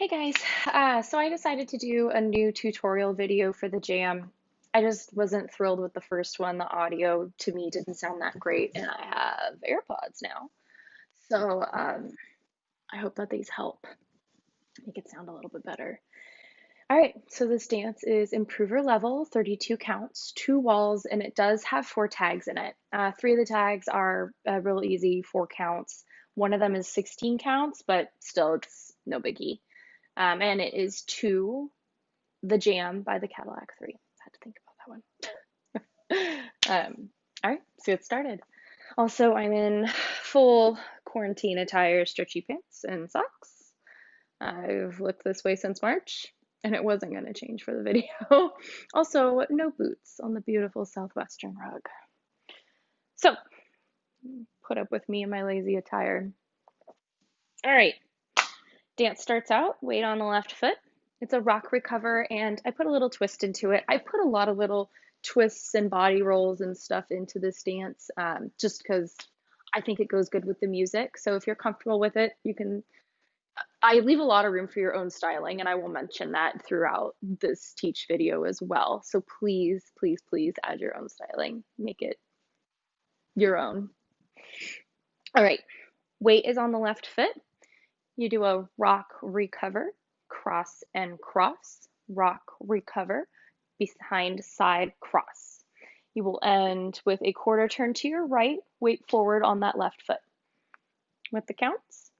Hey guys, so I decided to do a new tutorial video for the jam. I just wasn't thrilled with the first one. The audio to me didn't sound that great, and I have AirPods now. So I hope that these help make it sound a little bit better. All right, so this dance is improver level, 32 counts, 2 walls, and it does have 4 tags in it. 3 of the tags are real easy, 4 counts. One of them is 16 counts, but still, it's no biggie. And it is to The Jam by the Cadillac 3. I had to think about that one. All right, let's get started. Also, I'm in full quarantine attire, stretchy pants and socks. I've looked this way since March, and it wasn't going to change for the video. Also, no boots on the beautiful southwestern rug. So, put up with me in my lazy attire. All right, dance starts out, weight on the left foot. It's a rock recover, and I put a little twist into it. I put a lot of little twists and body rolls and stuff into this dance just because I think it goes good with the music. So if you're comfortable with it, you can. I leave a lot of room for your own styling, and I will mention that throughout this teach video as well. So please, please, please add your own styling. Make it your own. All right, weight is on the left foot. You do a rock recover, cross and cross, rock recover, behind side cross. You will end with a quarter turn to your right, weight forward on that left foot. With the counts: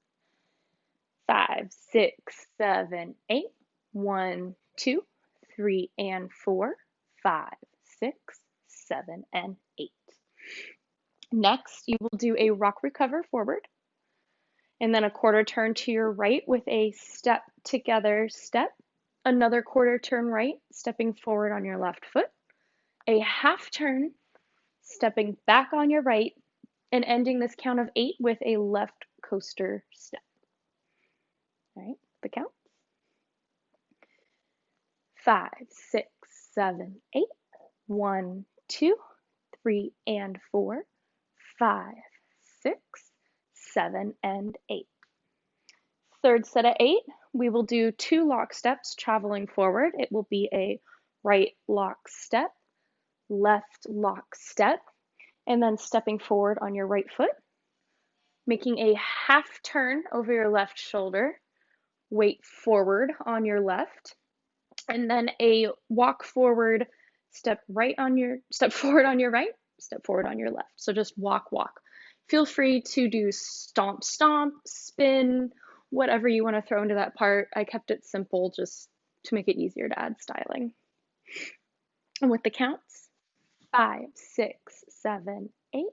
5, 6, 7, 8. 1, 2, 3, and 4. 5, 6, 7, and 8. Next, you will do a rock recover forward, and then a quarter turn to your right with a step together step, another quarter turn right, stepping forward on your left foot, a half turn, stepping back on your right, and ending this count of 8 with a left coaster step. All right, the count: 5, 6, 7, 8. 1, 2, 3, and 4. 5, 6, 7, and 8. Third set of 8, we will do 2 lock steps traveling forward. It will be a right lock step, left lock step, and then stepping forward on your right foot, making a half turn over your left shoulder, weight forward on your left, and then a walk forward, step forward on your right, step forward on your left. So just walk, walk. Feel free to do stomp, stomp, spin, whatever you want to throw into that part. I kept it simple just to make it easier to add styling. And with the counts: 5, 6, 7, 8.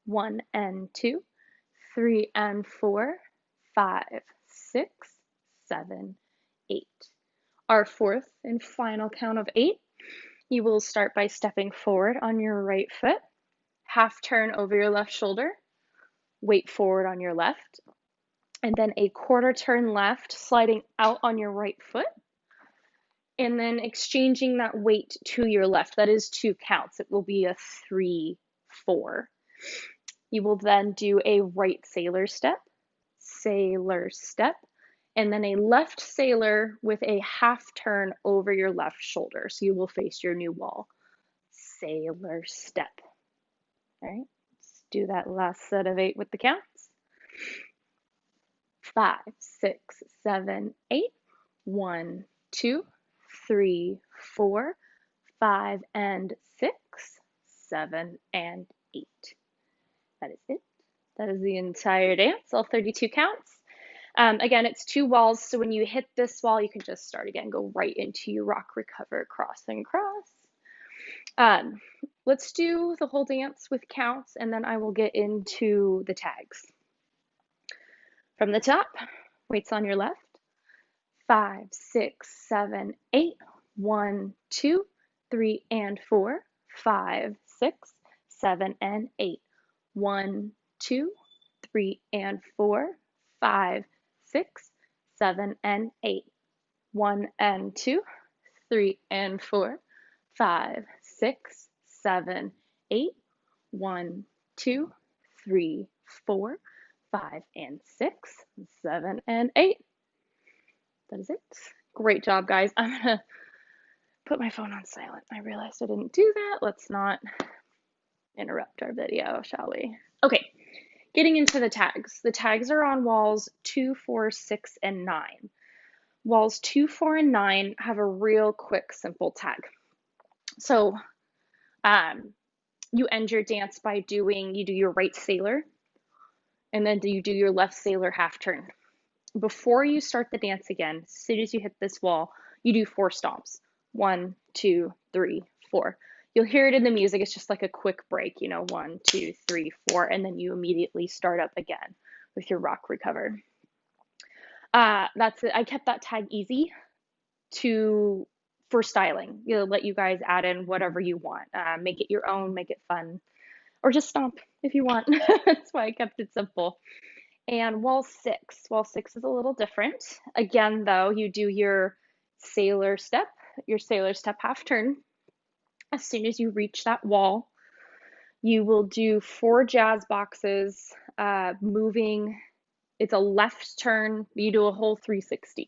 1 and 2. 3 and 4. 5, 6, 7, 8. Our fourth and final count of 8, you will start by stepping forward on your right foot, half turn over your left shoulder, weight forward on your left, and then a quarter turn left, sliding out on your right foot, and then exchanging that weight to your left. That is 2 counts. It will be a 3, 4. You will then do a right sailor step, and then a left sailor with a half turn over your left shoulder. So you will face your new wall. Sailor step. All right, let's do that last set of 8 with the counts. 5, 6, 7, 8. 1, 2, 3, 4, 5, and 6, 7, and 8. That is it. That is the entire dance, all 32 counts. Again, it's 2 walls, so when you hit this wall, you can just start again, go right into your rock recover, cross and cross. Let's do the whole dance with counts, and then I will get into the tags. From the top, weights on your left: 5, 6, 7, 8. 1, 2, 3, and 4. 5, 6, 7, and 8. 1, 2, 3, and 4. 5, 6, 7, and 8. 1 and 2, 3 and 4. 5, 6, 7, 8. 1, 2, 3, 4. 5, and 6, 7, and 8. that is it. Great job, guys. I'm gonna put my phone on silent. I realized I didn't do that. Let's not interrupt our video, shall we? Okay, getting into the tags. The tags are on walls 2, 4, 6, and 9. Walls 2, 4, and 9 have a real quick, simple tag. So you end your dance by you do your right sailor, and then you do your left sailor half turn. Before you start the dance again, as soon as you hit this wall, you do 4 stomps. 1, 2, 3, 4. You'll hear it in the music. It's just like a quick break, 1, 2, 3, 4, and then you immediately start up again with your rock recover. That's it. I kept that tag easy for styling. Let you guys add in whatever you want. Make it your own, make it fun, or just stomp if you want. That's why I kept it simple. And wall 6. Wall 6 is a little different. Again, though, you do your sailor step half turn. As soon as you reach that wall, you will do 4 jazz boxes, moving. It's a left turn. You do a whole 360.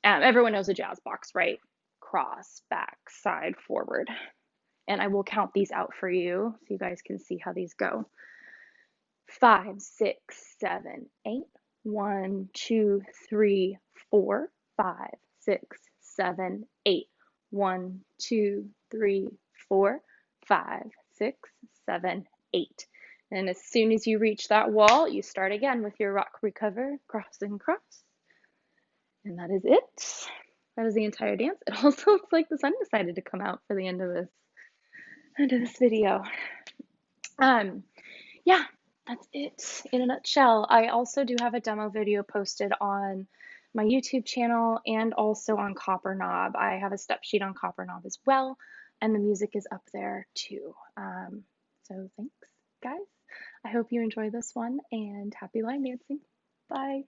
Everyone knows a jazz box, right? Cross, back, side, forward. And I will count these out for you so you guys can see how these go. 5, 6, 7, 8. 1, 2, 3, 4, 5, 6, 7, 8. 1, 2, 3, 4, 5, 6, 7, 8. And as soon as you reach that wall, you start again with your rock recover, cross and cross. And that is it. That is the entire dance. It also looks like the sun decided to come out for the end of this video. Yeah, that's it in a nutshell. I also do have a demo video posted on my YouTube channel and also on CopperKnob. I have a step sheet on CopperKnob as well, and the music is up there too. So thanks, guys. I hope you enjoy this one, and happy line dancing. Bye.